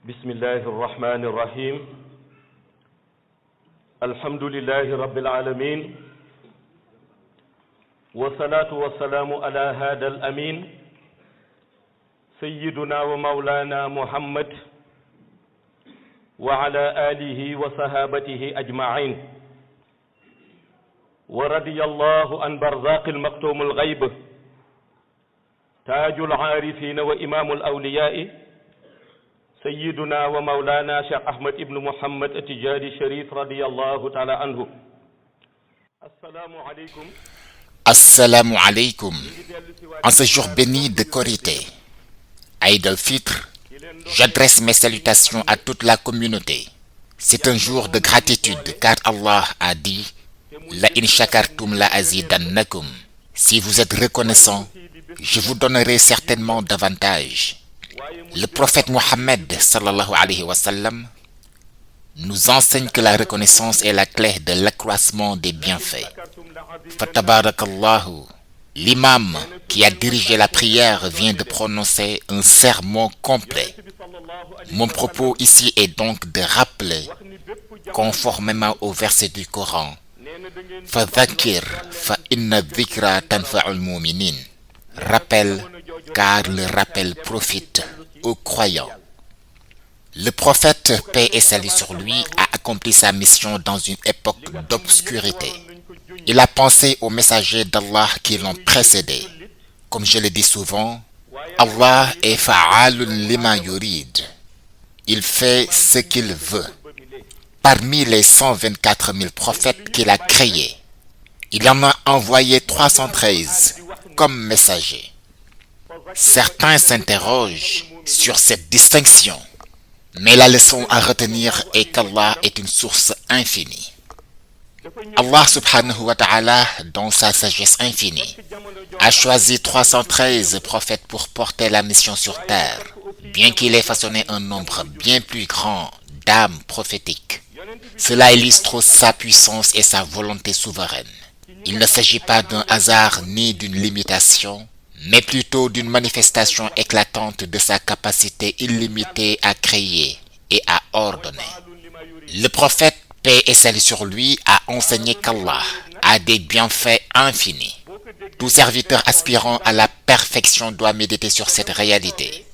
بسم الله الرحمن الرحيم الحمد لله رب العالمين والصلاة والسلام على هذا الأمين سيدنا ومولانا محمد وعلى آله وصحابته أجمعين ورضي الله عن برزاق المكتوم الغيب تاج العارفين وإمام الأولياء سيدنا ومولانا شيخ أحمد ابن محمد التجاري الشريف رضي الله تعالى عنه. السلام عليكم. Assalamu alaikum. En ce jour béni de Korité, Aïd al-Fitr, j'adresse mes salutations à toute la communauté. C'est un jour de gratitude car Allah a dit La in shakartum la azidannakum. Si vous êtes reconnaissant, je vous donnerai certainement davantage. Le prophète Mohammed sallallahu alayhi wa sallam nous enseigne que la reconnaissance est la clé de l'accroissement des bienfaits. Fatabarakallahu. L'imam qui a dirigé la prière vient de prononcer un sermon complet. Mon propos ici est donc de rappeler, conformément au verset du Coran, Fadhakir fa inna dhikra tanfa'ul mu'minin. Rappel, car le rappel profite aux croyants. Le prophète, paix et salut sur lui, a accompli sa mission dans une époque d'obscurité. Il a pensé aux messagers d'Allah qui l'ont précédé. Comme je le dis souvent, Allah est fa'alun lima yurid. Il fait ce qu'il veut. Parmi les 124 000 prophètes qu'il a créés, il en a envoyé 313 comme messagers. Certains s'interrogent sur cette distinction, mais la leçon à retenir est qu'Allah est une source infinie. Allah subhanahu wa ta'ala, dans sa sagesse infinie, a choisi 313 prophètes pour porter la mission sur terre, bien qu'il ait façonné un nombre bien plus grand d'âmes prophétiques. Cela illustre sa puissance et sa volonté souveraine. Il ne s'agit pas d'un hasard ni d'une limitation, mais plutôt d'une manifestation éclatante de sa capacité illimitée à créer et à ordonner. Le prophète, paix et salut sur lui, a enseigné qu'Allah a des bienfaits infinis. Tout serviteur aspirant à la perfection doit méditer sur cette réalité.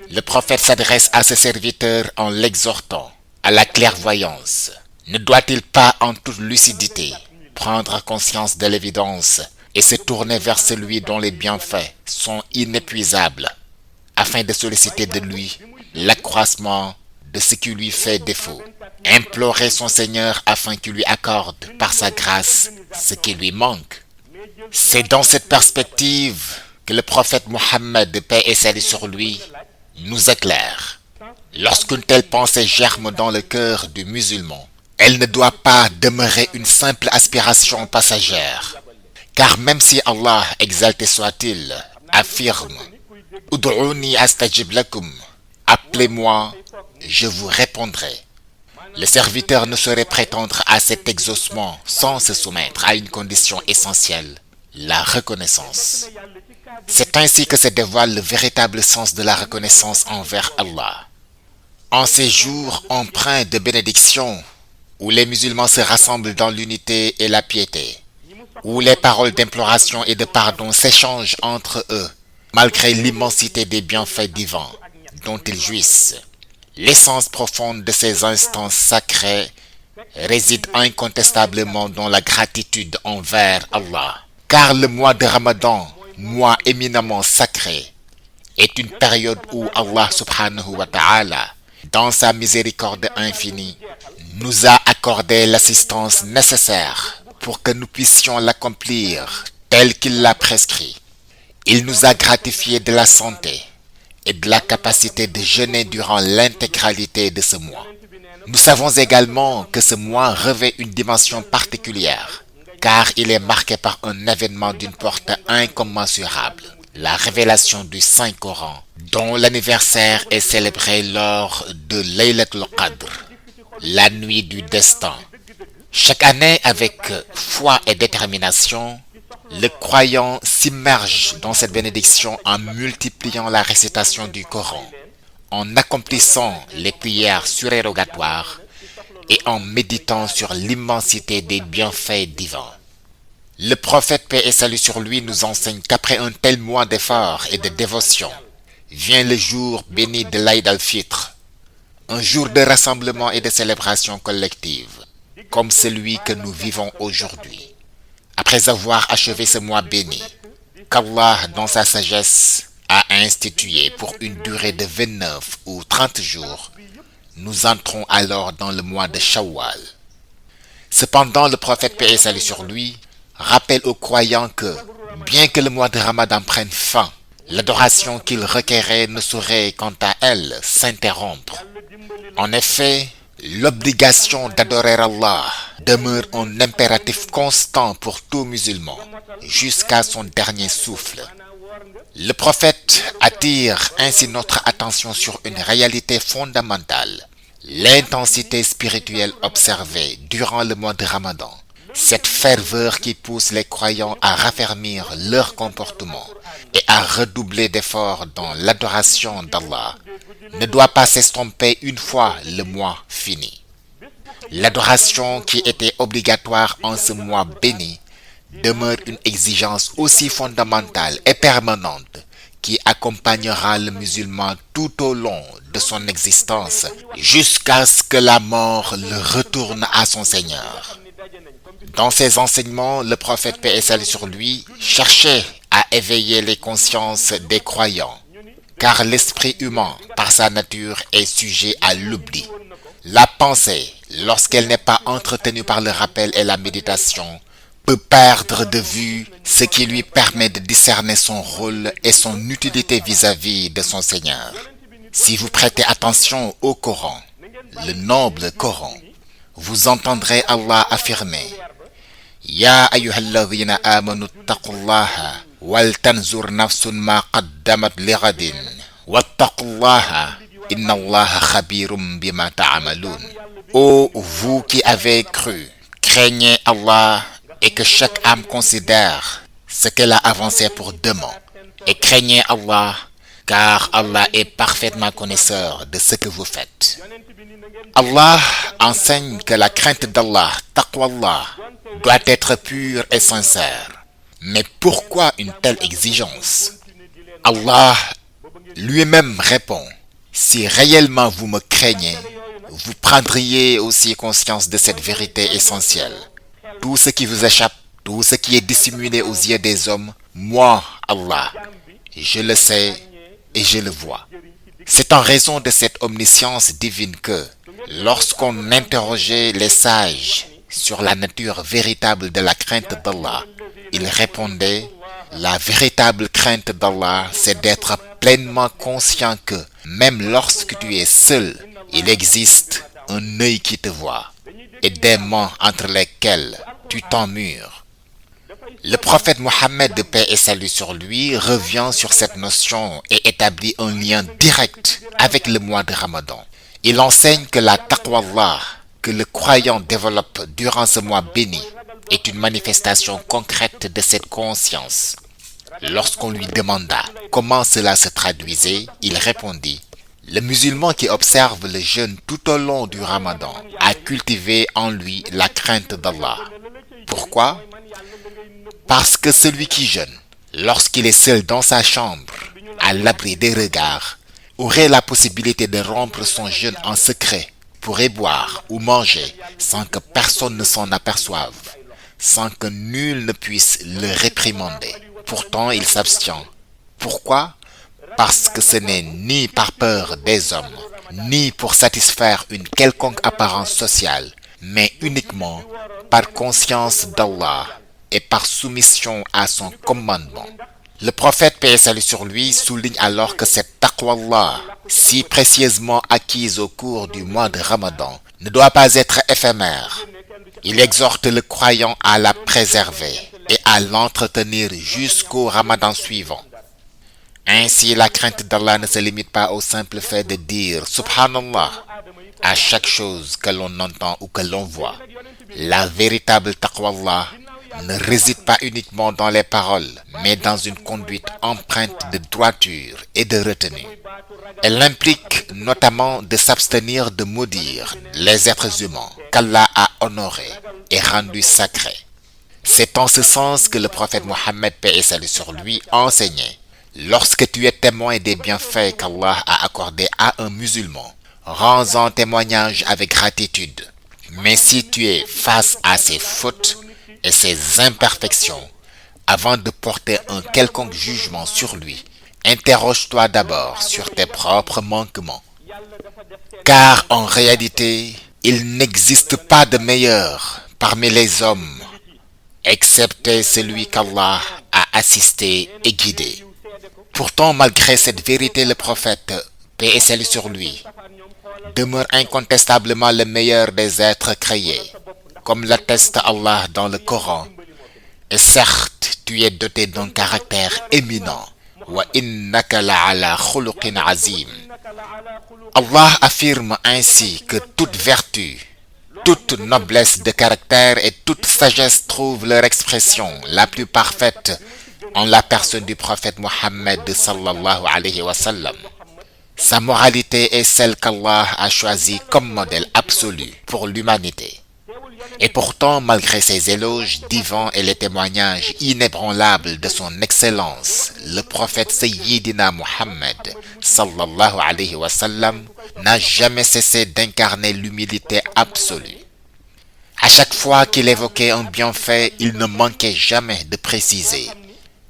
Le prophète s'adresse à ses serviteurs en l'exhortant à la clairvoyance. Ne doit-il pas en toute lucidité prendre conscience de l'évidence et se tourner vers celui dont les bienfaits sont inépuisables, afin de solliciter de lui l'accroissement de ce qui lui fait défaut, implorer son Seigneur afin qu'il lui accorde par sa grâce ce qui lui manque. C'est dans cette perspective que le prophète Mohammed, paix et salut sur lui, nous éclaire. Lorsqu'une telle pensée germe dans le cœur du musulman, elle ne doit pas demeurer une simple aspiration passagère. Car même si Allah, exalté soit-il, affirme « Ud'ouni astajib lakum » « Appelez-moi, je vous répondrai ». Le serviteur ne saurait prétendre à cet exaucement sans se soumettre à une condition essentielle, la reconnaissance. C'est ainsi que se dévoile le véritable sens de la reconnaissance envers Allah. En ces jours empreints de bénédiction, où les musulmans se rassemblent dans l'unité et la piété, où les paroles d'imploration et de pardon s'échangent entre eux, malgré l'immensité des bienfaits divins dont ils jouissent. L'essence profonde de ces instants sacrés réside incontestablement dans la gratitude envers Allah. Car le mois de Ramadan, mois éminemment sacré, est une période où Allah subhanahu wa ta'ala, dans sa miséricorde infinie, nous a accordé l'assistance nécessaire pour que nous puissions l'accomplir tel qu'il l'a prescrit. Il nous a gratifié de la santé et de la capacité de jeûner durant l'intégralité de ce mois. Nous savons également que ce mois revêt une dimension particulière, car il est marqué par un événement d'une portée incommensurable, la révélation du Saint-Coran, dont l'anniversaire est célébré lors de Laylatul Qadr, la nuit du destin. Chaque année, avec foi et détermination, le croyant s'immerge dans cette bénédiction en multipliant la récitation du Coran, en accomplissant les prières surérogatoires et en méditant sur l'immensité des bienfaits divins. Le prophète, paix et salut sur lui, nous enseigne qu'après un tel mois d'efforts et de dévotion, vient le jour béni de l'Aïd al-Fitr, un jour de rassemblement et de célébration collective, comme celui que nous vivons aujourd'hui. Après avoir achevé ce mois béni, qu'Allah, dans sa sagesse, a institué pour une durée de 29 ou 30 jours, nous entrons alors dans le mois de Shawwal. Cependant, le prophète, paix et salut sur lui, rappelle aux croyants que, bien que le mois de Ramadan prenne fin, l'adoration qu'il requérait ne saurait, quant à elle, s'interrompre. En effet, l'obligation d'adorer Allah demeure un impératif constant pour tout musulman, jusqu'à son dernier souffle. Le prophète attire ainsi notre attention sur une réalité fondamentale, l'intensité spirituelle observée durant le mois de Ramadan. Cette ferveur qui pousse les croyants à raffermir leur comportement et à redoubler d'efforts dans l'adoration d'Allah ne doit pas s'estomper une fois le mois fini. L'adoration qui était obligatoire en ce mois béni demeure une exigence aussi fondamentale et permanente qui accompagnera le musulman tout au long de son existence jusqu'à ce que la mort le retourne à son Seigneur. Dans ses enseignements, le prophète, paix et salut sur lui, cherchait à éveiller les consciences des croyants, car l'esprit humain, par sa nature, est sujet à l'oubli. La pensée, lorsqu'elle n'est pas entretenue par le rappel et la méditation, peut perdre de vue ce qui lui permet de discerner son rôle et son utilité vis-à-vis de son Seigneur. Si vous prêtez attention au Coran, le noble Coran, vous entendrez Allah affirmer: Ya ayyuhalladhina amanu taqullaha wal tanzur nafsun ma qaddamat lighadin wattaqullaha innallaha khabirum bima ta'malun. Ô vous qui avez cru, craignez Allah et que chaque âme considère ce qu'elle a avancé pour demain. Et craignez Allah, car Allah est parfaitement connaisseur de ce que vous faites. Allah enseigne que la crainte d'Allah, taqwallah, doit être pure et sincère. Mais pourquoi une telle exigence? Allah lui-même répond: si réellement vous me craignez, vous prendriez aussi conscience de cette vérité essentielle. Tout ce qui vous échappe, tout ce qui est dissimulé aux yeux des hommes, moi, Allah, je le sais et je le vois. C'est en raison de cette omniscience divine que, lorsqu'on interrogeait les sages sur la nature véritable de la crainte d'Allah, ils répondaient: la véritable crainte d'Allah, c'est d'être pleinement conscient que, même lorsque tu es seul, il existe un œil qui te voit et des mains entre lesquelles tu t'emmures. Le prophète Mohammed, de paix et salut sur lui, revient sur cette notion et établit un lien direct avec le mois de Ramadan. Il enseigne que la taqwallah que le croyant développe durant ce mois béni est une manifestation concrète de cette conscience. Lorsqu'on lui demanda comment cela se traduisait, il répondit: le musulman qui observe le jeûne tout au long du Ramadan a cultivé en lui la crainte d'Allah. Pourquoi? Parce que celui qui jeûne, lorsqu'il est seul dans sa chambre, à l'abri des regards, aurait la possibilité de rompre son jeûne en secret, pourrait boire ou manger sans que personne ne s'en aperçoive, sans que nul ne puisse le réprimander. Pourtant, il s'abstient. Pourquoi? Parce que ce n'est ni par peur des hommes, ni pour satisfaire une quelconque apparence sociale, mais uniquement par conscience d'Allah et par soumission à son commandement. Le prophète, paix et salut sur lui, souligne alors que cette taqwallah, si précieusement acquise au cours du mois de Ramadan, ne doit pas être éphémère. Il exhorte le croyant à la préserver et à l'entretenir jusqu'au Ramadan suivant. Ainsi, la crainte d'Allah ne se limite pas au simple fait de dire Subhanallah à chaque chose que l'on entend ou que l'on voit. La véritable taqwallah ne réside pas uniquement dans les paroles, mais dans une conduite empreinte de droiture et de retenue. Elle implique notamment de s'abstenir de maudire les êtres humains qu'Allah a honorés et rendus sacrés. C'est en ce sens que le prophète Mohammed, paix et salut sur lui, enseignait: lorsque tu es témoin des bienfaits qu'Allah a accordés à un musulman, rends-en témoignage avec gratitude. Mais si tu es face à ses fautes et ses imperfections, avant de porter un quelconque jugement sur lui, interroge-toi d'abord sur tes propres manquements. Car en réalité, il n'existe pas de meilleur parmi les hommes, excepté celui qu'Allah a assisté et guidé. Pourtant, malgré cette vérité, le prophète, paix et salut sur lui, demeure incontestablement le meilleur des êtres créés, comme l'atteste Allah dans le Coran. Et certes, tu es doté d'un caractère éminent. Wa innaka la'ala khuluqin azim. Allah affirme ainsi que toute vertu, toute noblesse de caractère et toute sagesse trouvent leur expression la plus parfaite en la personne du prophète Mohammed sallallahu alayhi wa sallam. Sa moralité est celle qu'Allah a choisie comme modèle absolu pour l'humanité. Et pourtant, malgré ses éloges divins et les témoignages inébranlables de son excellence, le prophète Sayyidina Muhammad sallallahu alayhi wa sallam n'a jamais cessé d'incarner l'humilité absolue. À chaque fois qu'il évoquait un bienfait, il ne manquait jamais de préciser: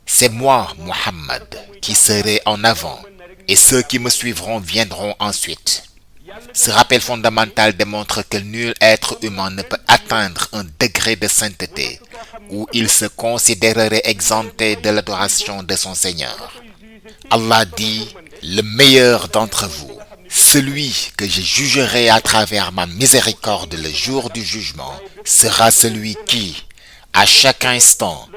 c'est moi, Muhammad, qui serai en avant, et ceux qui me suivront viendront ensuite. Ce rappel fondamental démontre que nul être humain ne peut atteindre un degré de sainteté où il se considérerait exempté de l'adoration de son Seigneur. Allah dit: le meilleur d'entre vous, celui que je jugerai à travers ma miséricorde le jour du jugement, sera celui qui, à chaque instant,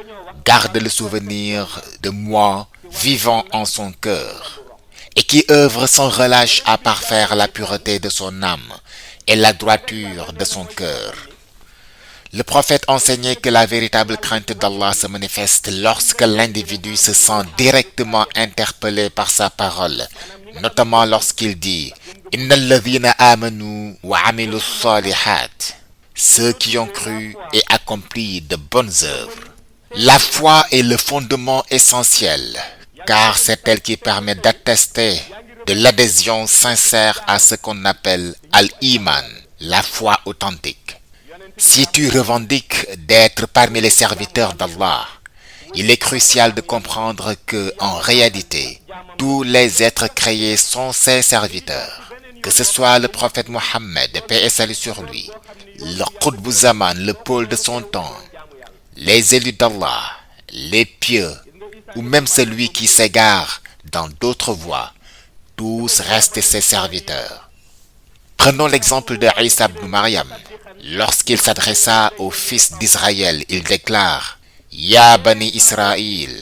garde le souvenir de moi vivant en son cœur, et qui œuvre sans relâche à parfaire la pureté de son âme et la droiture de son cœur. Le prophète enseignait que la véritable crainte d'Allah se manifeste lorsque l'individu se sent directement interpellé par sa parole, notamment lorsqu'il dit: Innal ladhina amanu wa amilu salihat, ceux qui ont cru et accompli de bonnes œuvres. La foi est le fondement essentiel, car c'est elle qui permet d'attester de l'adhésion sincère à ce qu'on appelle al-iman, la foi authentique. Si tu revendiques d'être parmi les serviteurs d'Allah, il est crucial de comprendre que, en réalité, tous les êtres créés sont ses serviteurs. Que ce soit le prophète Mohammed, paix et salut sur lui, le Qutb Zaman, le pôle de son temps, les élus d'Allah, les pieux, ou même celui qui s'égare dans d'autres voies, tous restent ses serviteurs. Prenons l'exemple de Isa ibn Maryam. Lorsqu'il s'adressa aux fils d'Israël, il déclare: Ya bani Israël,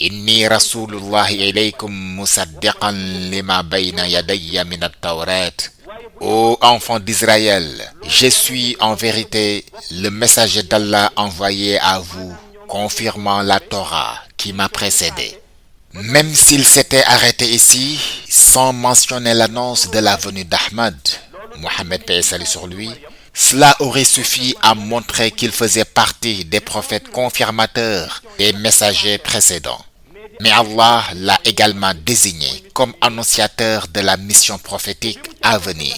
inni rasulullahi ilaykum musaddiqan lima bayna yadayya min at-tawrat. Ô enfants d'Israël, je suis en vérité le messager d'Allah envoyé à vous, confirmant la Torah qui m'a précédé. Même s'il s'était arrêté ici, sans mentionner l'annonce de la venue d'Ahmad, Mohammed paix et salut sur lui, cela aurait suffi à montrer qu'il faisait partie des prophètes confirmateurs des messagers précédents. Mais Allah l'a également désigné comme annonciateur de la mission prophétique à venir.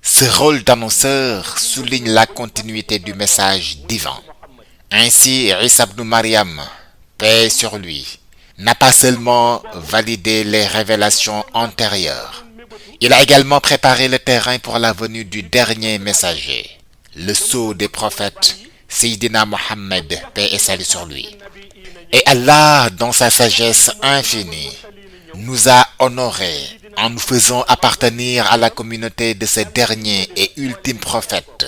Ce rôle d'annonceur souligne la continuité du message divin. Ainsi, Isa ibn Maryam, paix sur lui, n'a pas seulement validé les révélations antérieures, il a également préparé le terrain pour la venue du dernier messager, le sceau des prophètes, Sayyidina Muhammad, paix et salut sur lui. Et Allah, dans sa sagesse infinie, nous a honorés en nous faisant appartenir à la communauté de ce dernier et ultime prophète.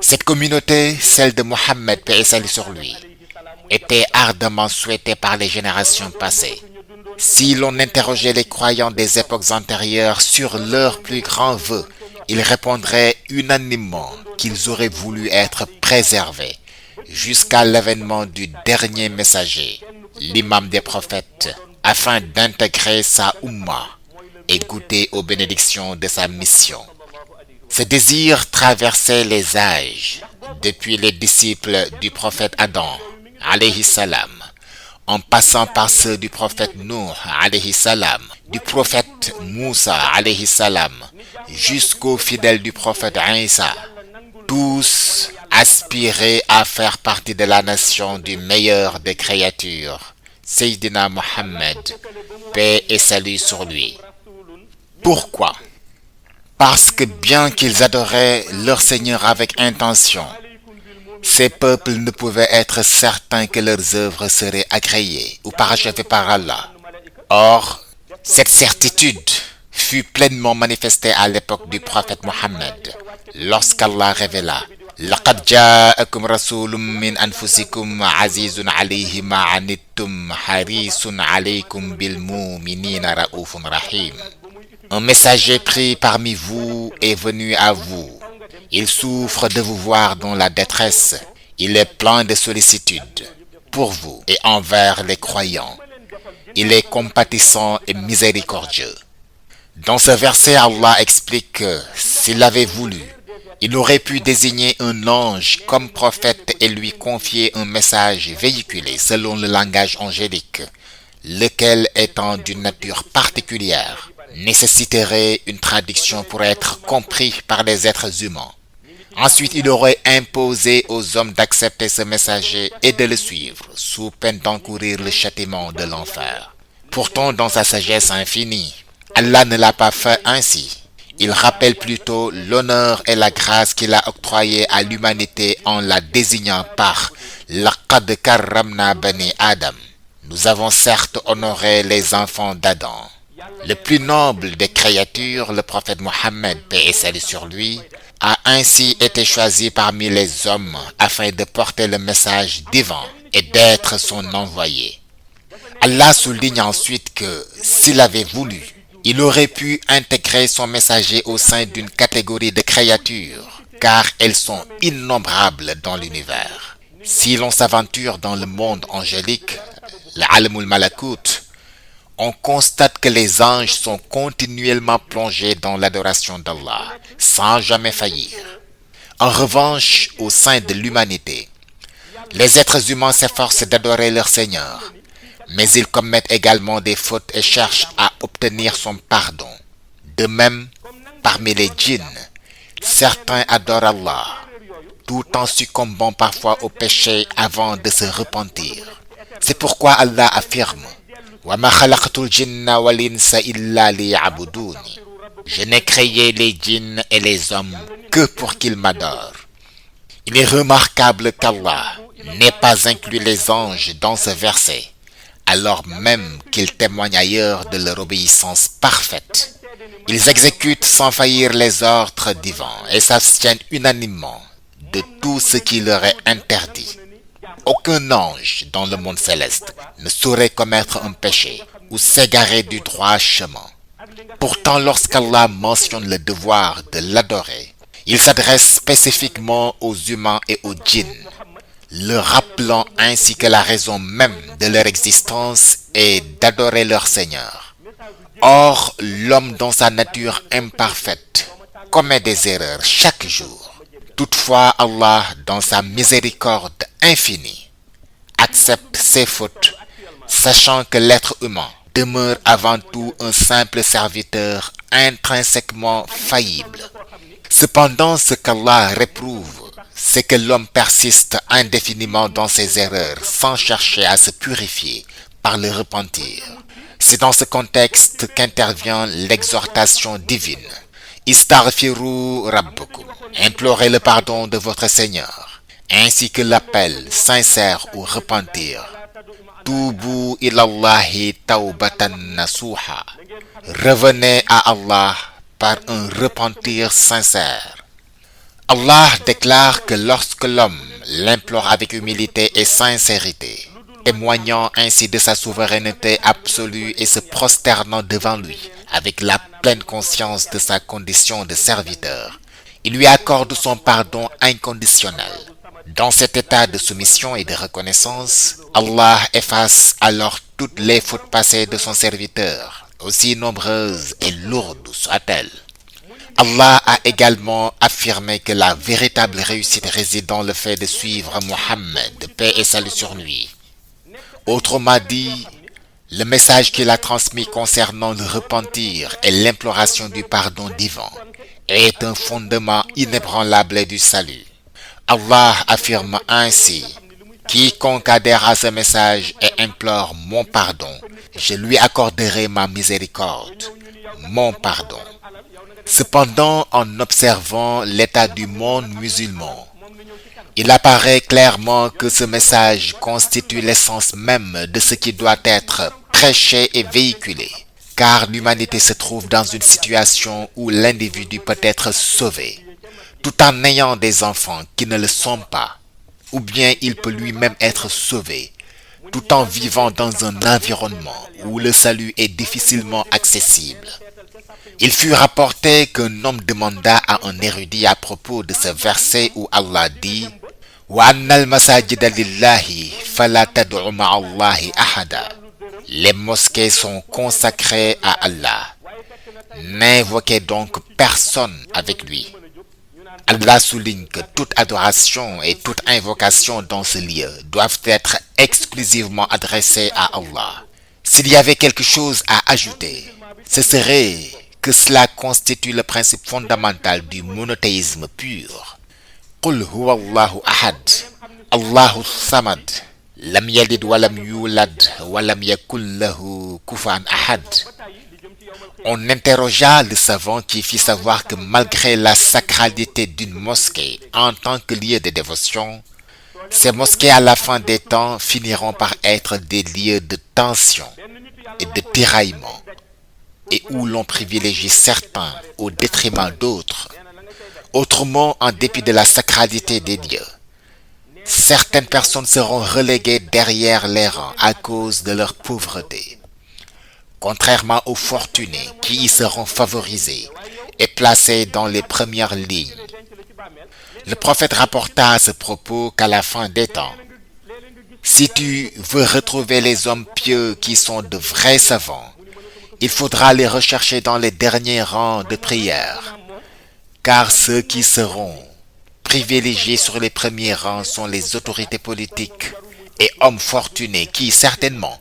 Cette communauté, celle de Muhammad, paix et salut sur lui, était ardemment souhaitée par les générations passées. Si l'on interrogeait les croyants des époques antérieures sur leurs plus grands vœux, ils répondraient unanimement qu'ils auraient voulu être préservés jusqu'à l'avènement du dernier messager, l'imam des prophètes, afin d'intégrer sa Ummah et goûter aux bénédictions de sa mission. Ce désir traversait les âges, depuis les disciples du prophète Adam, alayhi salam, en passant par ceux du prophète Nuh, alayhi salam, du prophète Moussa, alayhi salam, jusqu'aux fidèles du prophète Isa. Tous aspiraient à faire partie de la nation du meilleur des créatures, Sayyidina Mohammed, paix et salut sur lui. Pourquoi? Parce que bien qu'ils adoraient leur Seigneur avec intention, ces peuples ne pouvaient être certains que leurs œuvres seraient agréées ou parachevées par Allah. Or, cette certitude fut pleinement manifestée à l'époque du prophète Mohammed, lorsqu'Allah révéla: لقد جاءكم رسول من أنفسكم عزيز عليه ما عنتم حريص عليكم بالمؤمنين رؤوف رحيم. Un messager pris parmi vous est venu à vous. Il souffre de vous voir dans la détresse. Il est plein de sollicitude pour vous et envers les croyants. Il est compatissant et miséricordieux. Dans ce verset, Allah explique que s'il avait voulu, il aurait pu désigner un ange comme prophète et lui confier un message véhiculé selon le langage angélique, lequel étant d'une nature particulière, nécessiterait une traduction pour être compris par les êtres humains. Ensuite, il aurait imposé aux hommes d'accepter ce messager et de le suivre, sous peine d'encourir le châtiment de l'enfer. Pourtant, dans sa sagesse infinie, Allah ne l'a pas fait ainsi. Il rappelle plutôt l'honneur et la grâce qu'il a octroyée à l'humanité en la désignant par « Laqad karramna bani Adam ». Nous avons certes honoré les enfants d'Adam. Le plus noble des créatures, le prophète Mohammed, paix et salut sur lui, a ainsi été choisi parmi les hommes afin de porter le message divin et d'être son envoyé. Allah souligne ensuite que s'il avait voulu, il aurait pu intégrer son messager au sein d'une catégorie de créatures, car elles sont innombrables dans l'univers. Si l'on s'aventure dans le monde angélique, l'Alamul Malakut, on constate que les anges sont continuellement plongés dans l'adoration d'Allah, sans jamais faillir. En revanche, au sein de l'humanité, les êtres humains s'efforcent d'adorer leur Seigneur, mais ils commettent également des fautes et cherchent à obtenir son pardon. De même, parmi les djinns, certains adorent Allah, tout en succombant parfois au péché avant de se repentir. C'est pourquoi Allah affirme: وَمَا خَلَقْتُ الْجِنَّ وَالْإِنسَ إِلَّا لِيَعْبُدُونِ. Je n'ai créé les djinns et les hommes que pour qu'ils m'adorent. Il est remarquable qu'Allah n'ait pas inclus les anges dans ce verset, alors même qu'ils témoignent ailleurs de leur obéissance parfaite. Ils exécutent sans faillir les ordres divins et s'abstiennent unanimement de tout ce qui leur est interdit. Aucun ange dans le monde céleste ne saurait commettre un péché ou s'égarer du droit chemin. Pourtant, lorsqu'Allah mentionne le devoir de l'adorer, il s'adresse spécifiquement aux humains et aux djinns, leur rappelant ainsi que la raison même de leur existence est d'adorer leur Seigneur. Or, l'homme dans sa nature imparfaite commet des erreurs chaque jour. Toutefois, Allah, dans sa miséricorde infinie, accepte ses fautes, sachant que l'être humain demeure avant tout un simple serviteur intrinsèquement faillible. Cependant, ce qu'Allah réprouve, c'est que l'homme persiste indéfiniment dans ses erreurs sans chercher à se purifier par le repentir. C'est dans ce contexte qu'intervient l'exhortation divine. Istaghfiru rabbukum, implorez le pardon de votre Seigneur, ainsi que l'appel sincère au repentir. Tubu ilallahi taubatan nasuha, revenez à Allah par un repentir sincère. Allah déclare que lorsque l'homme l'implore avec humilité et sincérité, témoignant ainsi de sa souveraineté absolue et se prosternant devant lui, avec la pleine conscience de sa condition de serviteur, il lui accorde son pardon inconditionnel. Dans cet état de soumission et de reconnaissance, Allah efface alors toutes les fautes passées de son serviteur, aussi nombreuses et lourdes soient-elles. Allah a également affirmé que la véritable réussite réside dans le fait de suivre Mohammed, paix et salut sur lui. Autrement dit, le message qu'il a transmis concernant le repentir et l'imploration du pardon divin est un fondement inébranlable du salut. Allah affirme ainsi: quiconque adhère à ce message et implore mon pardon, je lui accorderai ma miséricorde, mon pardon. Cependant, en observant l'état du monde musulman, il apparaît clairement que ce message constitue l'essence même de ce qui doit être prêché et véhiculé, car l'humanité se trouve dans une situation où l'individu peut être sauvé, tout en ayant des enfants qui ne le sont pas, ou bien il peut lui-même être sauvé, tout en vivant dans un environnement où le salut est difficilement accessible. Il fut rapporté qu'un homme demanda à un érudit à propos de ce verset où Allah dit: Wa annal masajida lillahi fala tad'u ma'allahi ahada. Les mosquées sont consacrées à Allah. N'invoquez donc personne avec lui. Allah souligne que toute adoration et toute invocation dans ce lieu doivent être exclusivement adressées à Allah. S'il y avait quelque chose à ajouter, ce serait que cela constitue le principe fondamental du monothéisme pur. Qul huwa Allahu ahad, Allahu samad, lam yalid wa lam yulad wa lam yakul lahu kufuwan ahad. On interrogea le savant qui fit savoir que malgré la sacralité d'une mosquée en tant que lieu de dévotion, ces mosquées à la fin des temps finiront par être des lieux de tension et de tiraillement, et où l'on privilégie certains au détriment d'autres. Autrement, en dépit de la sacralité des lieux, certaines personnes seront reléguées derrière les rangs à cause de leur pauvreté, contrairement aux fortunés qui y seront favorisés et placés dans les premières lignes. Le prophète rapporta à ce propos qu'à la fin des temps, si tu veux retrouver les hommes pieux qui sont de vrais savants, il faudra les rechercher dans les derniers rangs de prière, car ceux qui seront privilégiés sur les premiers rangs sont les autorités politiques et hommes fortunés qui, certainement,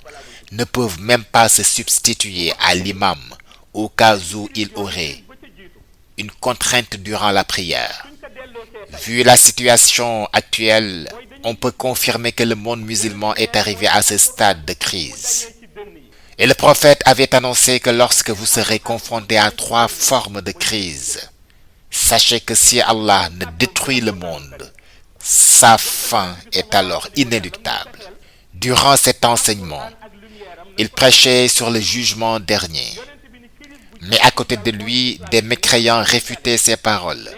ne peuvent même pas se substituer à l'imam au cas où il aurait une contrainte durant la prière. Vu la situation actuelle, on peut confirmer que le monde musulman est arrivé à ce stade de crise. Et le prophète avait annoncé que lorsque vous serez confrontés à 3 formes de crise, sachez que si Allah ne détruit le monde, sa fin est alors inéluctable. Durant cet enseignement, il prêchait sur le jugement dernier. Mais à côté de lui, des mécréants réfutaient ses paroles,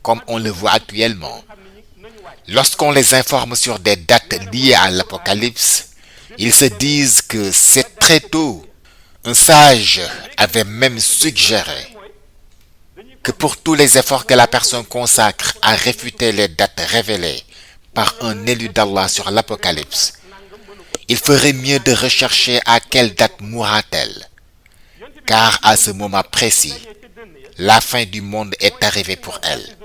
comme on le voit actuellement. Lorsqu'on les informe sur des dates liées à l'Apocalypse, ils se disent que c'est très tôt. Un sage avait même suggéré que pour tous les efforts que la personne consacre à réfuter les dates révélées par un élu d'Allah sur l'Apocalypse, il ferait mieux de rechercher à quelle date mourra-t-elle, car à ce moment précis, la fin du monde est arrivée pour elle.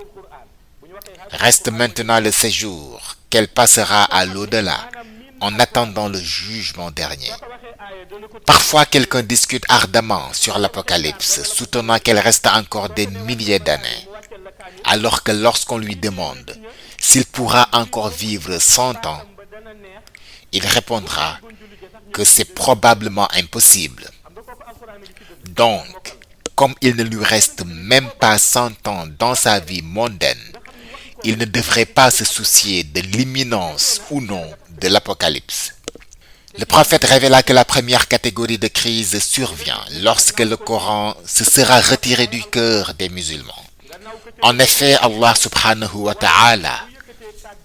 Reste maintenant le séjour qu'elle passera à l'au-delà, en attendant le jugement dernier. Parfois, quelqu'un discute ardemment sur l'Apocalypse, soutenant qu'elle reste encore des milliers d'années, alors que lorsqu'on lui demande s'il pourra encore vivre 100 ans, il répondra que c'est probablement impossible. Donc, comme il ne lui reste même pas 100 ans dans sa vie mondaine, il ne devrait pas se soucier de l'imminence ou non de l'Apocalypse. Le prophète révéla que la première catégorie de crise survient lorsque le Coran se sera retiré du cœur des musulmans. En effet, Allah subhanahu wa ta'ala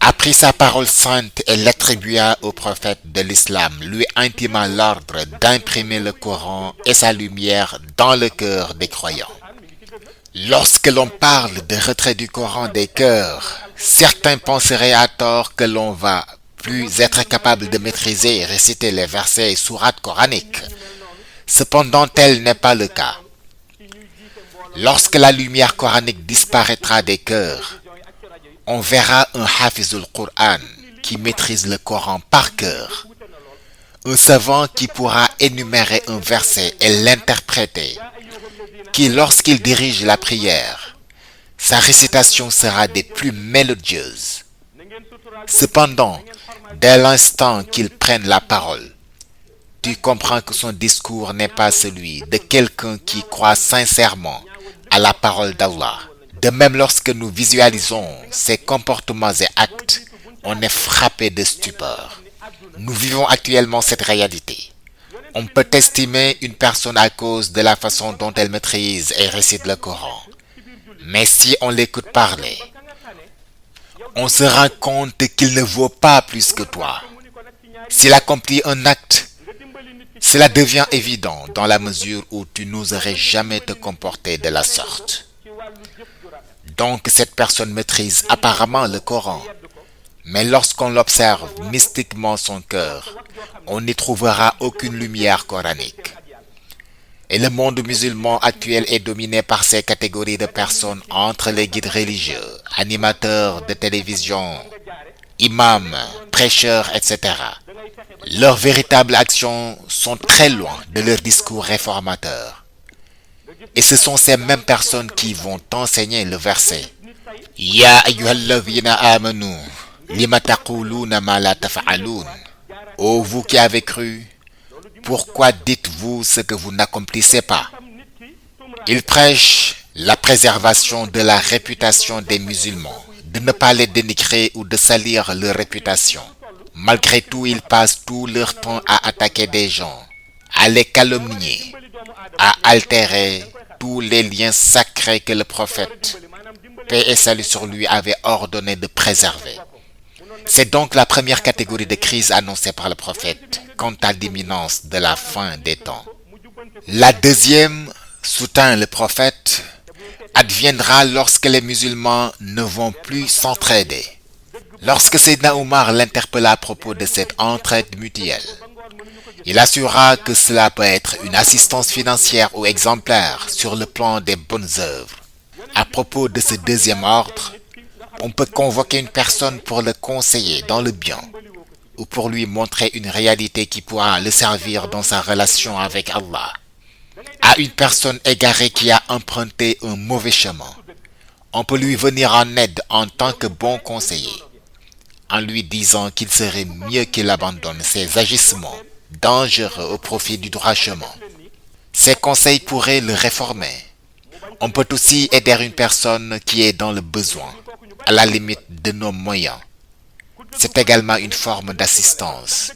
a pris sa parole sainte et l'attribua au prophète de l'islam, lui intimant l'ordre d'imprimer le Coran et sa lumière dans le cœur des croyants. Lorsque l'on parle de retrait du Coran des cœurs, certains penseraient à tort que l'on va plus être capable de maîtriser et réciter les versets et sourates coraniques. Cependant, tel n'est pas le cas. Lorsque la lumière coranique disparaîtra des cœurs, on verra un Hafizul Qur'an qui maîtrise le Coran par cœur, un savant qui pourra énumérer un verset et l'interpréter, qui, lorsqu'il dirige la prière, sa récitation sera des plus mélodieuses. Cependant, dès l'instant qu'il prenne la parole, tu comprends que son discours n'est pas celui de quelqu'un qui croit sincèrement à la parole d'Allah. De même, lorsque nous visualisons ses comportements et actes, on est frappé de stupeur. Nous vivons actuellement cette réalité. On peut estimer une personne à cause de la façon dont elle maîtrise et récite le Coran. Mais si on l'écoute parler, on se rend compte qu'il ne vaut pas plus que toi. S'il accomplit un acte, cela devient évident dans la mesure où tu n'oserais jamais te comporter de la sorte. Donc cette personne maîtrise apparemment le Coran, mais lorsqu'on observe mystiquement son cœur, on n'y trouvera aucune lumière coranique. Et le monde musulman actuel est dominé par ces catégories de personnes entre les guides religieux, animateurs de télévision, imams, prêcheurs, etc. Leurs véritables actions sont très loin de leur discours réformateur. Et ce sont ces mêmes personnes qui vont enseigner le verset « Ya ayyuhalladhina amanu, lima taquluna ma la taf'aloun » Ô vous qui avez cru, pourquoi dites-vous ce que vous n'accomplissez pas? Ils prêchent la préservation de la réputation des musulmans, de ne pas les dénigrer ou de salir leur réputation. Malgré tout, ils passent tout leur temps à attaquer des gens, à les calomnier, à altérer tous les liens sacrés que le prophète, paix et salut sur lui, avait ordonné de préserver. C'est donc la première catégorie de crise annoncée par le prophète quant à l'imminence de la fin des temps. La deuxième, soutint le prophète, adviendra lorsque les musulmans ne vont plus s'entraider. Lorsque Sayyidina Omar l'interpella à propos de cette entraide mutuelle, il assura que cela peut être une assistance financière ou exemplaire sur le plan des bonnes œuvres. À propos de ce deuxième ordre, on peut convoquer une personne pour le conseiller dans le bien ou pour lui montrer une réalité qui pourra le servir dans sa relation avec Allah. À une personne égarée qui a emprunté un mauvais chemin, on peut lui venir en aide en tant que bon conseiller, en lui disant qu'il serait mieux qu'il abandonne ses agissements dangereux au profit du droit chemin. Ces conseils pourraient le réformer. On peut aussi aider une personne qui est dans le besoin, à la limite de nos moyens. C'est également une forme d'assistance.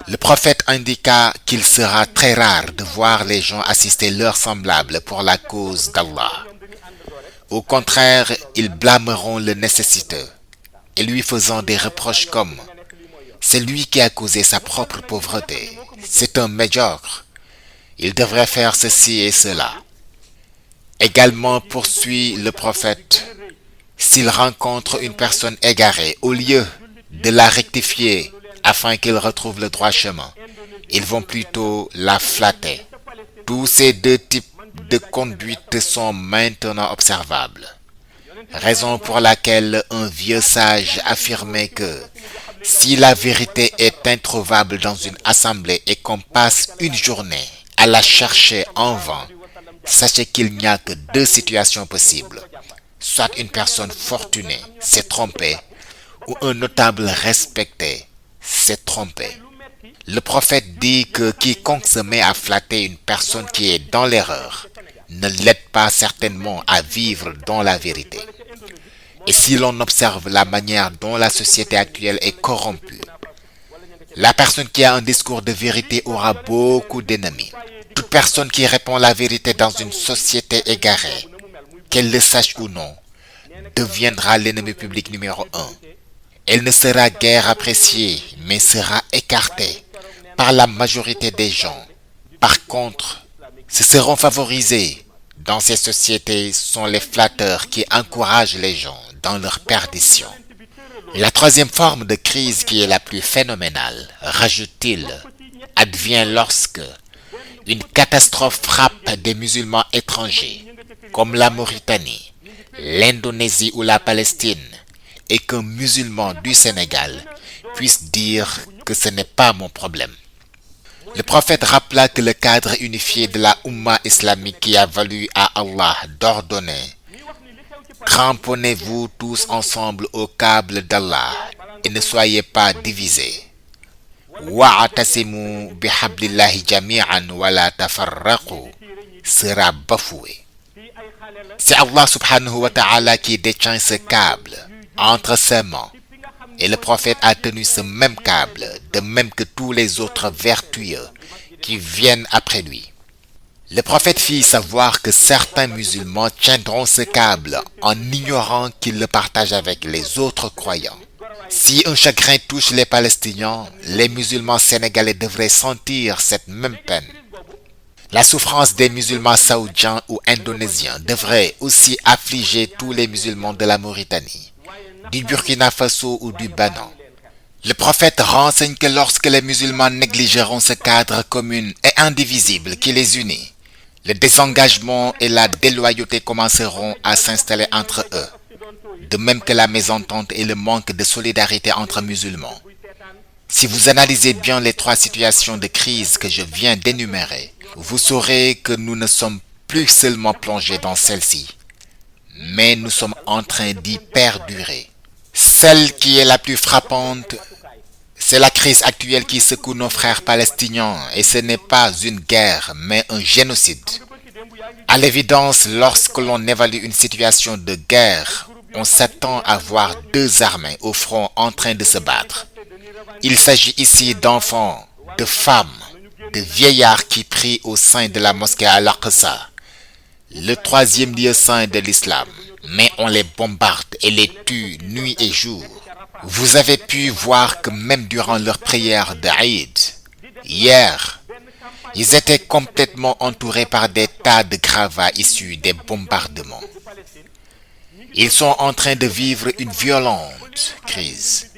Le prophète indiqua qu'il sera très rare de voir les gens assister leurs semblables pour la cause d'Allah. Au contraire, ils blâmeront le nécessiteux et lui faisant des reproches comme « c'est lui qui a causé sa propre pauvreté, c'est un médiocre, il devrait faire ceci et cela ». Également poursuit le prophète, s'il rencontre une personne égarée, au lieu de la rectifier afin qu'il retrouve le droit chemin, ils vont plutôt la flatter. Tous ces deux types de conduite sont maintenant observables. Raison pour laquelle un vieux sage affirmait que si la vérité est introuvable dans une assemblée et qu'on passe une journée à la chercher en vain, sachez qu'il n'y a que deux situations possibles. Soit une personne fortunée s'est trompée, ou un notable respecté s'est trompé. Le prophète dit que quiconque se met à flatter une personne qui est dans l'erreur ne l'aide pas certainement à vivre dans la vérité. Et si l'on observe la manière dont la société actuelle est corrompue, la personne qui a un discours de vérité aura beaucoup d'ennemis. Toute personne qui répond la vérité dans une société égarée, qu'elle le sache ou non, deviendra l'ennemi public numéro 1. Elle ne sera guère appréciée, mais sera écartée par la majorité des gens. Par contre, ce seront favorisés dans ces sociétés sont les flatteurs qui encouragent les gens dans leur perdition. La troisième forme de crise qui est la plus phénoménale, rajoute-t-il, advient lorsque une catastrophe frappe des musulmans étrangers, comme la Mauritanie, l'Indonésie ou la Palestine, et qu'un musulman du Sénégal puisse dire que ce n'est pas mon problème. Le prophète rappela que le cadre unifié de la Oumma islamique qui a valu à Allah d'ordonner « Cramponnez-vous tous ensemble au câble d'Allah et ne soyez pas divisés. Wa'tasimu bihablillahi jami'an wa la tafarraqu » sera bafoué. C'est Allah subhanahu wa ta'ala qui détient ce câble entre ses mains. Et le prophète a tenu ce même câble, de même que tous les autres vertueux qui viennent après lui. Le prophète fit savoir que certains musulmans tiendront ce câble en ignorant qu'ils le partagent avec les autres croyants. Si un chagrin touche les Palestiniens, les musulmans sénégalais devraient sentir cette même peine. La souffrance des musulmans saoudiens ou indonésiens devrait aussi affliger tous les musulmans de la Mauritanie, du Burkina Faso ou du Bénin. Le prophète renseigne que lorsque les musulmans négligeront ce cadre commun et indivisible qui les unit, le désengagement et la déloyauté commenceront à s'installer entre eux, de même que la mésentente et le manque de solidarité entre musulmans. Si vous analysez bien les trois situations de crise que je viens d'énumérer, vous saurez que nous ne sommes plus seulement plongés dans celle-ci, mais nous sommes en train d'y perdurer. Celle qui est la plus frappante, c'est la crise actuelle qui secoue nos frères palestiniens, et ce n'est pas une guerre, mais un génocide. À l'évidence, lorsque l'on évalue une situation de guerre, on s'attend à voir deux armées au front en train de se battre. Il s'agit ici d'enfants, de femmes, de vieillards qui prient au sein de la mosquée Al-Aqsa, le troisième lieu saint de l'islam. Mais on les bombarde et les tue nuit et jour. Vous avez pu voir que même durant leur prière d'Aïd, hier, ils étaient complètement entourés par des tas de gravats issus des bombardements. Ils sont en train de vivre une violente crise.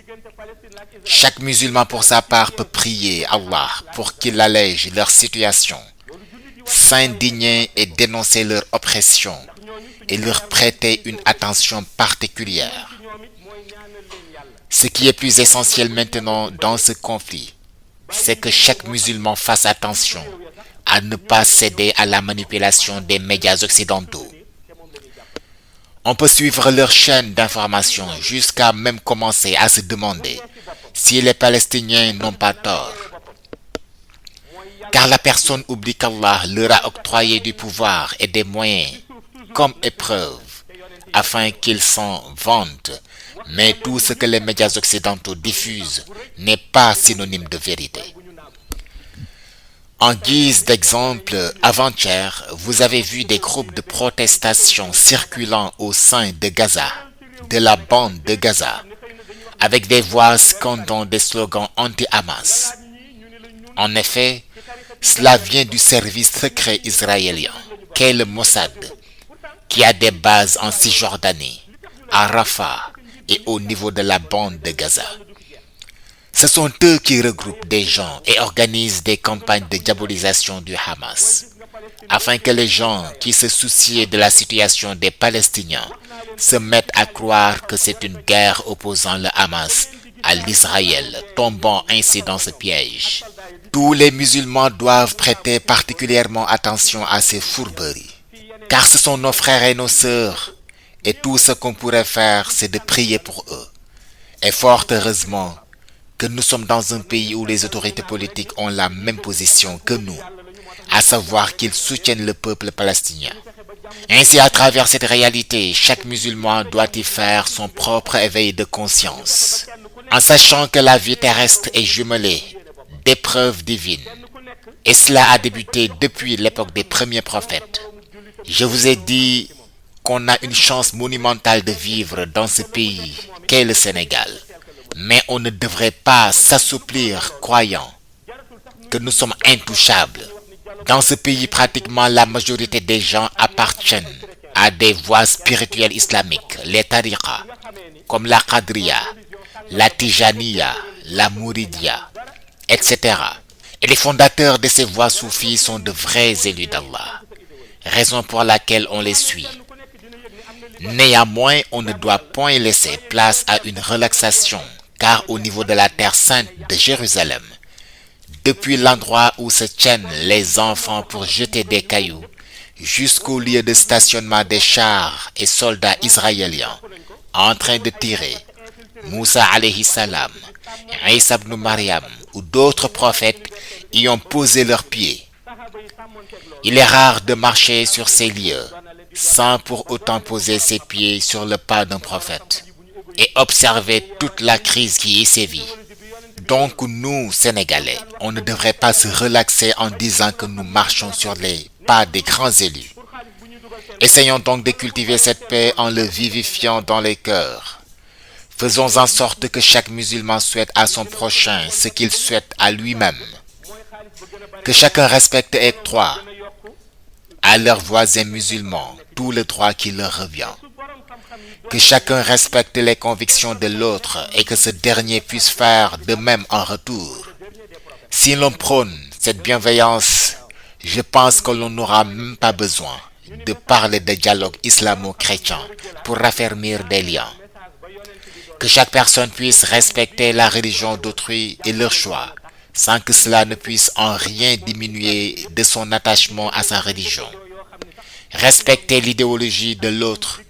Chaque musulman pour sa part peut prier Allah pour qu'il allège leur situation, s'indigner et dénoncer leur oppression, et leur prêter une attention particulière. Ce qui est plus essentiel maintenant dans ce conflit, c'est que chaque musulman fasse attention à ne pas céder à la manipulation des médias occidentaux. On peut suivre leur chaîne d'information jusqu'à même commencer à se demander si les Palestiniens n'ont pas tort. Car la personne oublie qu'Allah leur a octroyé du pouvoir et des moyens comme épreuve, afin qu'ils s'en vantent, mais tout ce que les médias occidentaux diffusent n'est pas synonyme de vérité. En guise d'exemple, avant-hier, vous avez vu des groupes de protestation circulant au sein de Gaza, de la bande de Gaza, avec des voix scandant des slogans anti-Hamas. En effet, cela vient du service secret israélien, qu'est le Mossad, qui a des bases en Cisjordanie, à Rafah et au niveau de la bande de Gaza. Ce sont eux qui regroupent des gens et organisent des campagnes de diabolisation du Hamas, afin que les gens qui se soucient de la situation des Palestiniens se mettent à croire que c'est une guerre opposant le Hamas à l'Israël, tombant ainsi dans ce piège. Tous les musulmans doivent prêter particulièrement attention à ces fourberies, car ce sont nos frères et nos sœurs, et tout ce qu'on pourrait faire, c'est de prier pour eux. Et fort heureusement que nous sommes dans un pays où les autorités politiques ont la même position que nous, à savoir qu'ils soutiennent le peuple palestinien. Ainsi, à travers cette réalité, chaque musulman doit y faire son propre éveil de conscience, en sachant que la vie terrestre est jumelée d'épreuves divines. Et cela a débuté depuis l'époque des premiers prophètes. Je vous ai dit qu'on a une chance monumentale de vivre dans ce pays qu'est le Sénégal. Mais on ne devrait pas s'assouplir croyant que nous sommes intouchables. Dans ce pays, pratiquement la majorité des gens appartiennent à des voies spirituelles islamiques, les tariqas, comme la Qadriya, la Tijaniya, la Mouridia, etc. Et les fondateurs de ces voies soufis sont de vrais élus d'Allah, raison pour laquelle on les suit. Néanmoins, on ne doit point laisser place à une relaxation, car au niveau de la terre sainte de Jérusalem, depuis l'endroit où se tiennent les enfants pour jeter des cailloux, jusqu'au lieu de stationnement des chars et soldats israéliens en train de tirer, Moussa alayhi salam, Isa ibn Maryam ou d'autres prophètes y ont posé leurs pieds. Il est rare de marcher sur ces lieux sans pour autant poser ses pieds sur le pas d'un prophète et observer toute la crise qui y sévit. Donc nous, Sénégalais, on ne devrait pas se relaxer en disant que nous marchons sur les pas des grands élus. Essayons donc de cultiver cette paix en le vivifiant dans les cœurs. Faisons en sorte que chaque musulman souhaite à son prochain ce qu'il souhaite à lui-même. Que chacun respecte et octroie à leurs voisins musulmans tout le droit qui leur revient. Que chacun respecte les convictions de l'autre et que ce dernier puisse faire de même en retour. Si l'on prône cette bienveillance, je pense que l'on n'aura même pas besoin de parler de dialogue islamo-chrétien pour raffermir des liens. Que chaque personne puisse respecter la religion d'autrui et leur choix, sans que cela ne puisse en rien diminuer de son attachement à sa religion. Respecter l'idéologie de l'autre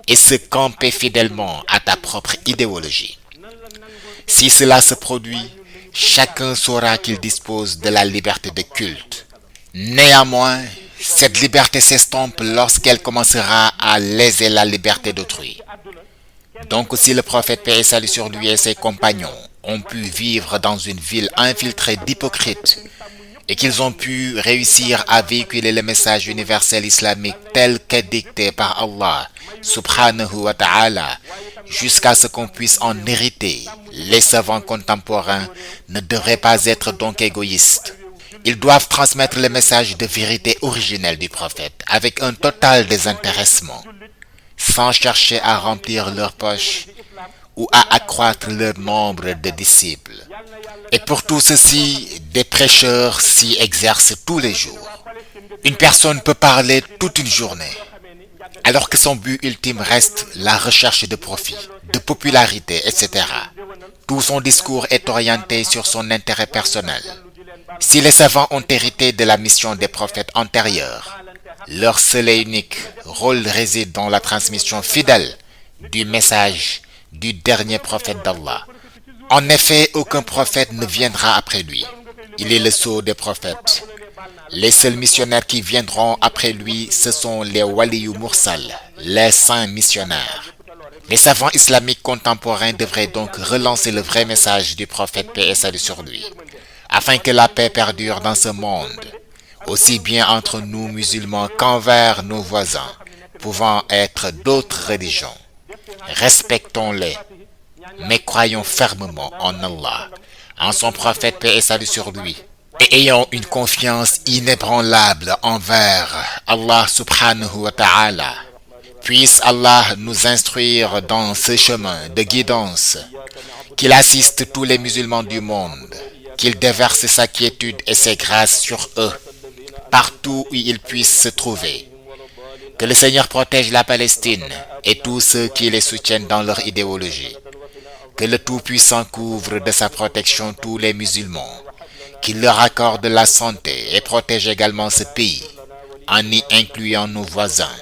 et se camper fidèlement à ta propre idéologie. Si cela se produit, chacun saura qu'il dispose de la liberté de culte. Néanmoins, cette liberté s'estompe lorsqu'elle commencera à léser la liberté d'autrui. Donc si le prophète paix et salut sur lui et ses compagnons ont pu vivre dans une ville infiltrée d'hypocrites et qu'ils ont pu réussir à véhiculer le message universel islamique tel qu'édicté par Allah subhanahu wa ta'ala jusqu'à ce qu'on puisse en hériter, les savants contemporains ne devraient pas être donc égoïstes. Ils doivent transmettre le message de vérité originelle du prophète avec un total désintéressement, sans chercher à remplir leurs poches ou à accroître leur nombre de disciples. Et pour tout ceci, des prêcheurs s'y exercent tous les jours. Une personne peut parler toute une journée, alors que son but ultime reste la recherche de profit, de popularité, etc. Tout son discours est orienté sur son intérêt personnel. Si les savants ont hérité de la mission des prophètes antérieurs, leur seul et unique rôle réside dans la transmission fidèle du message du dernier prophète d'Allah. En effet, aucun prophète ne viendra après lui. Il est le sceau des prophètes. Les seuls missionnaires qui viendront après lui, ce sont les waliyu mursal, les saints missionnaires. Les savants islamiques contemporains devraient donc relancer le vrai message du prophète paix et salut sur lui, afin que la paix perdure dans ce monde, aussi bien entre nous musulmans qu'envers nos voisins, pouvant être d'autres religions. Respectons-les, mais croyons fermement en Allah, en son prophète paix et salut sur lui, et ayons une confiance inébranlable envers Allah subhanahu wa ta'ala. Puisse Allah nous instruire dans ce chemin de guidance, qu'il assiste tous les musulmans du monde, qu'il déverse sa quiétude et ses grâces sur eux, partout où ils puissent se trouver. Que le Seigneur protège la Palestine et tous ceux qui les soutiennent dans leur idéologie. Que le Tout-Puissant couvre de sa protection tous les musulmans, qu'il leur accorde la santé et protège également ce pays, en y incluant nos voisins,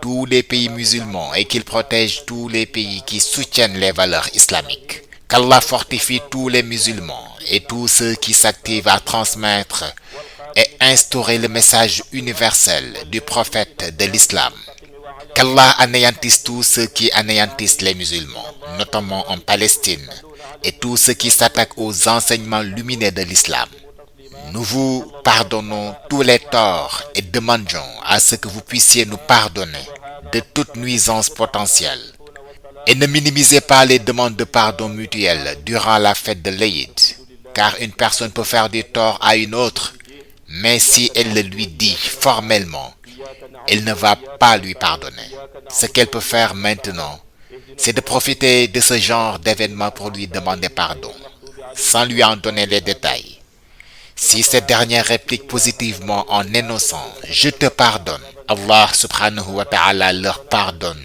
tous les pays musulmans, et qu'il protège tous les pays qui soutiennent les valeurs islamiques. Qu'Allah fortifie tous les musulmans et tous ceux qui s'activent à transmettre et instaurer le message universel du prophète de l'islam. Qu'Allah anéantisse tous ceux qui anéantissent les musulmans, notamment en Palestine, et tous ceux qui s'attaquent aux enseignements lumineux de l'islam. Nous vous pardonnons tous les torts et demandons à ce que vous puissiez nous pardonner de toute nuisance potentielle. Et ne minimisez pas les demandes de pardon mutuelles durant la fête de l'Eid, car une personne peut faire du tort à une autre, mais si elle le lui dit formellement, elle ne va pas lui pardonner. Ce qu'elle peut faire maintenant, c'est de profiter de ce genre d'événement pour lui demander pardon, sans lui en donner les détails. Si cette dernière réplique positivement en énonçant « Je te pardonne », Allah subhanahu wa ta'ala leur pardonne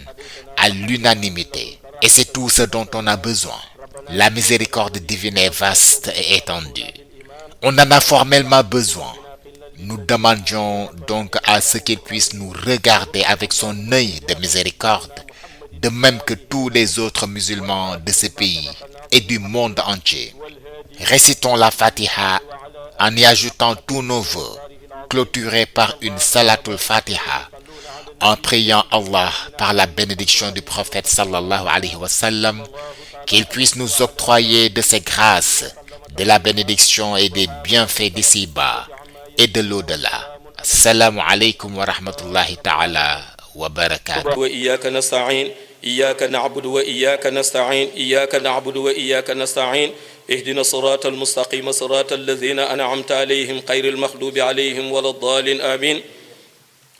à l'unanimité. Et c'est tout ce dont on a besoin. La miséricorde divine est vaste et étendue. On en a formellement besoin. Nous demandions donc à ce qu'il puisse nous regarder avec son œil de miséricorde, de même que tous les autres musulmans de ce pays et du monde entier. Récitons la Fatiha en y ajoutant tous nos vœux, clôturés par une Salatul Fatiha, en priant Allah par la bénédiction du prophète sallallahu alayhi wa sallam, qu'il puisse nous octroyer de ses grâces, de la bénédiction et des bienfaits d'ici-bas et de l'au-delà. Assalamu alaikum wa rahmatullahi ta'ala wa barakatuh. Wa iyyaka nasta'in, iyyaka na'budu wa iyyaka nasta'in, iyyaka na'budu wa iyyaka nasta'in. اهدنا الصراط المستقيم صراط الذين أنعمت عليهم غير المغضوب عليهم ولا الضالين آمين.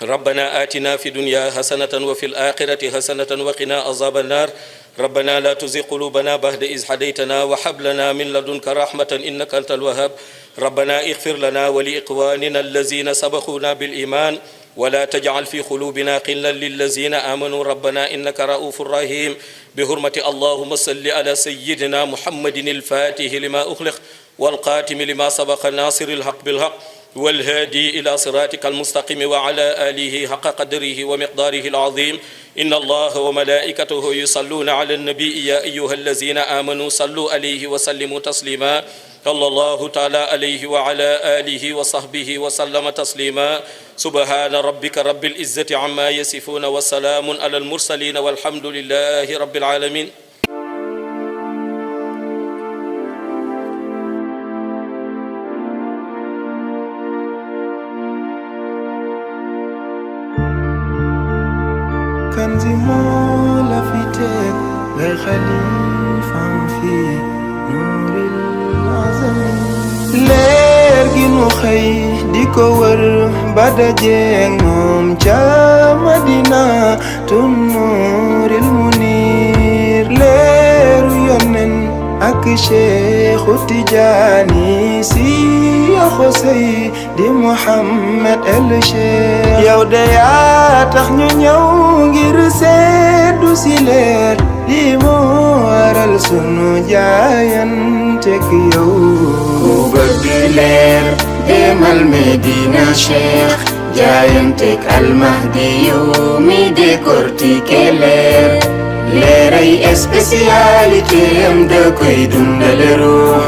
ربنا آتنا في الدنيا حسنة وفي الآخرة حسنة وقنا عذاب النار. ربنا لا تزغ قلوبنا بعد إذ هديتنا وهب لنا من لدنك رحمة إنك أنت الوهاب. ربنا اغفر لنا ولإخواننا الذين سبقونا بالإيمان ولا تجعل في قلوبنا غلا للذين آمنوا ربنا إنك رؤوف رحيم. بحرمة اللهم صل على سيدنا محمد الفاتح لما أغلق والقاتم لما سبق الناصر الحق بالحق والهادي إلى صراطك المستقيم وعلى آله حق قدره ومقداره العظيم. إن الله وملائكته يصلون على النبي يا أيها الذين آمنوا صلوا عليه وسلموا تسليما. صلى الله تعالى عليه وعلى آله وصحبه وسلم تسليما. سبحان ربك رب العزة عما يصفون وسلام على المرسلين والحمد لله رب العالمين. كنزي مولا في تك غير خليفة في نور العظم leer gi nu xëy di ko wër ba dajeeg moom ca Madina tun nuuril muniir leeru yonen ak Cheikhu Tijaani si yaxo sey di Muhammad el Cheikh yow de yaa tax ñu ñëw ngir seddu si leer li moo waral sunu jaayanteeg yow ku bëgg leer demal Medina Cheikh jaayanteeg Almahdi yow mi décortiquer leer leeray spécialité am da koy dundale ruux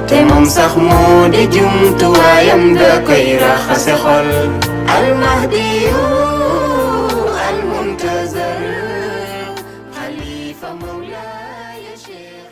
te moom sax moo di jumtuwaayam da koy raxase xol Almahdi al-Muntazar Khalifa Mawlaaya Cheikh